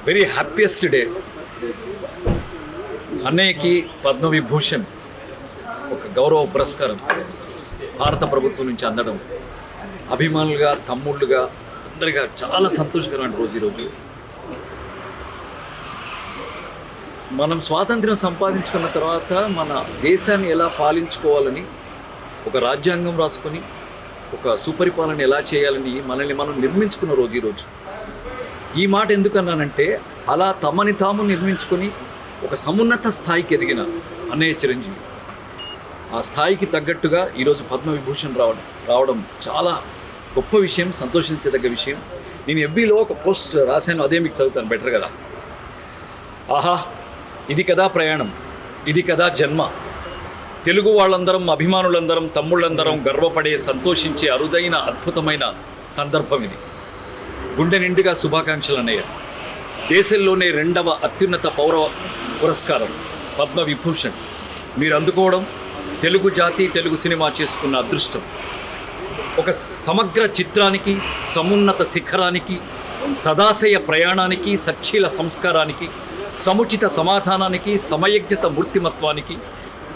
Very happiest day. అన్నయ్యకి పద్మవిభూషణ్ ఒక గౌరవ పురస్కారం భారత ప్రభుత్వం నుంచి అందడం అభిమానులుగా, తమ్ముళ్ళుగా, అందరిగా చాలా సంతోషకరమైన రోజు ఈరోజు. మనం స్వాతంత్ర్యం సంపాదించుకున్న తర్వాత మన దేశాన్ని ఎలా పాలించుకోవాలని ఒక రాజ్యాంగం రాసుకొని ఒక సుపరిపాలన ఎలా చేయాలని మనల్ని మనం నిర్మించుకున్న రోజు ఈరోజు. ఈ మాట ఎందుకన్నానంటే, అలా తమని తాము నిర్మించుకొని ఒక సమున్నత స్థాయికి ఎదిగిన అన్నయ్య చిరంజీవి ఆ స్థాయికి తగ్గట్టుగా ఈరోజు పద్మవిభూషణ్ రావడం చాలా గొప్ప విషయం, సంతోషించదగ్గ విషయం. నేను ఎఫ్బీలో ఒక పోస్ట్ రాశాను, అదే మీకు చదువుతాను బెటర్ కదా. ఆహా, ఇది కదా ప్రయాణం, ఇది కదా జన్మ. తెలుగు వాళ్ళందరం, అభిమానులందరం, తమ్ముళ్ళందరం గర్వపడే, సంతోషించే అరుదైన అద్భుతమైన సందర్భం ఇది. గుండె నిండుగా శుభాకాంక్షలు అన్నయ్య. దేశంలోనే 2వ అత్యున్నత పౌర పురస్కారం పద్మవిభూషణ్ మీరు అందుకోవడం తెలుగు జాతి, తెలుగు సినిమా చేసుకున్న అదృష్టం. ఒక సమగ్ర చిత్రానికి, సమున్నత శిఖరానికి, సదాశయ ప్రయాణానికి, సచ్చీల సంస్కారానికి, సముచిత సమాధానానికి, సమయజ్ఞత మూర్తిమత్వానికి,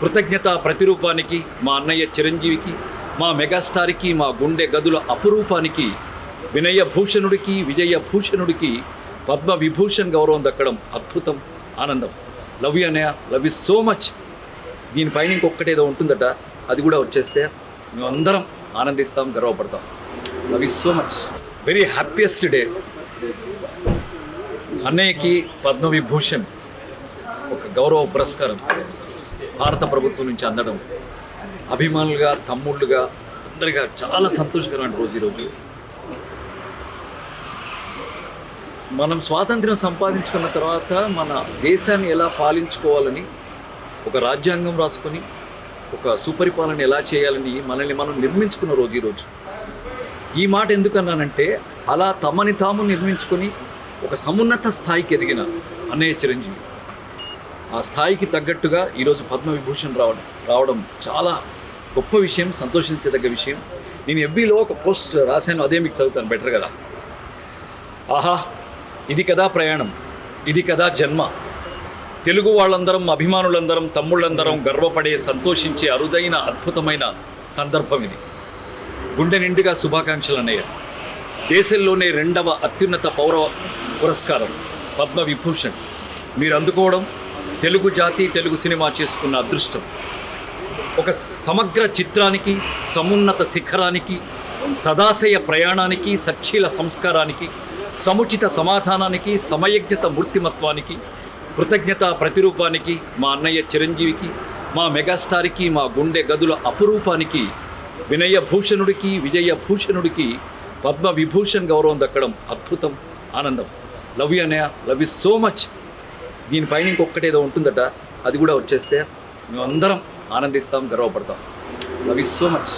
కృతజ్ఞత ప్రతిరూపానికి, మా అన్నయ్య చిరంజీవికి, మా మెగాస్టార్కి, మా గుండె గదుల అపురూపానికి, వినయభూషణుడికి, విజయభూషణుడికి పద్మవిభూషణ్ గౌరవం దక్కడం అద్భుతం, ఆనందం. లవ్ యూ అన్నయ్య, లవ్ యూ సో మచ్. దీనిపైన ఇంకొకటేదో ఉంటుందట, అది కూడా వచ్చేస్తే మేమందరం ఆనందిస్తాం, గర్వపడతాం. Love you so much. Very happiest day. అన్నయ్యకి పద్మవిభూషణ్ ఒక గౌరవ పురస్కారం భారత ప్రభుత్వం నుంచి అందడం అభిమానులుగా, తమ్ముళ్ళుగా, అందరిగా చాలా సంతోషకరమైన రోజు ఈరోజు. మనం స్వాతంత్ర్యం సంపాదించుకున్న తర్వాత మన దేశాన్ని ఎలా పాలించుకోవాలని ఒక రాజ్యాంగం రాసుకొని ఒక సుపరిపాలన ఎలా చేయాలని మనల్ని మనం నిర్మించుకున్న రోజు ఈరోజు. ఈ మాట ఎందుకన్నానంటే, అలా తమని తాము నిర్మించుకొని ఒక సమున్నత స్థాయికి ఎదిగిన అన్నయ్య చిరంజీవి ఆ స్థాయికి తగ్గట్టుగా ఈరోజు పద్మవిభూషణ్ రావడం చాలా గొప్ప విషయం, సంతోషించదగ్గ విషయం. నేను ఎఫ్బీలో ఒక పోస్ట్ రాశాను, అదే మీకు చదువుతాను బెటర్ కదా. ఆహా, ఇది కదా ప్రయాణం, ఇది కదా జన్మ. తెలుగు వాళ్ళందరం, అభిమానులందరం, తమ్ముళ్ళందరం గర్వపడే, సంతోషించే అరుదైన అద్భుతమైన సందర్భం ఇది. గుండె నిండుగా శుభాకాంక్షలు అన్నయ్య. దేశంలోనే 2వ అత్యున్నత పౌర పురస్కారం పద్మవిభూషణ్ మీరు అందుకోవడం తెలుగు జాతి, తెలుగు సినిమా చేసుకున్న అదృష్టం. ఒక సమగ్ర చిత్రానికి, సమున్నత శిఖరానికి, సదాశయ ప్రయాణానికి, సచ్చీల సంస్కారానికి, సముచిత సమాధానానికి, సమయజ్ఞత మూర్తిమత్వానికి, కృతజ్ఞత ప్రతిరూపానికి, మా అన్నయ్య చిరంజీవికి, మా మెగాస్టార్కి, మా గుండె గదుల అపురూపానికి, వినయభూషణుడికి, విజయభూషణుడికి పద్మవిభూషణ్ గౌరవం దక్కడం అద్భుతం, ఆనందం. లవ్ యూ అన్నయ్య, లవ్ యూ సో మచ్. దీనిపైన ఇంకొకటేదో ఉంటుందట, అది కూడా వచ్చేస్తే మేమందరం ఆనందిస్తాం, గర్వపడతాం. Love you so much.